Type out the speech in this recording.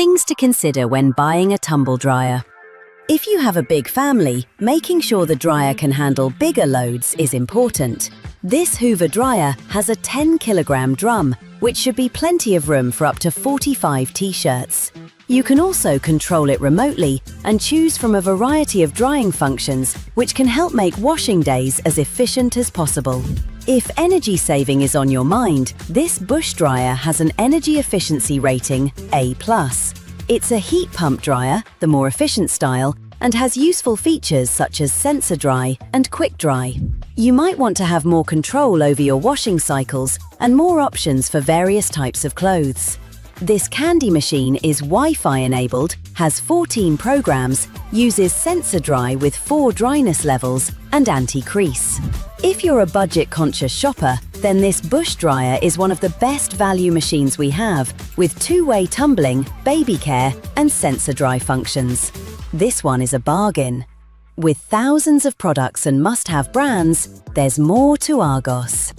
Things to consider when buying a tumble dryer. If you have a big family, making sure the dryer can handle bigger loads is important. This Hoover dryer has a 10-kilogram drum, which should be plenty of room for up to 45 t-shirts. You can also control it remotely and choose from a variety of drying functions, which can help make washing days as efficient as possible. If energy saving is on your mind, this bush dryer has an energy efficiency rating A+. It's a heat pump dryer, the more efficient style, and has useful features such as sensor dry and quick dry. You might want to have more control over your washing cycles and more options for various types of clothes. This candy machine is Wi-Fi enabled, has 14 programs, uses sensor dry with 4 dryness levels and anti-crease. If you're a budget-conscious shopper, then this bush dryer is one of the best value machines we have, with 2-way tumbling, baby care and sensor dry functions. This one is a bargain. With thousands of products and must-have brands, there's more to Argos.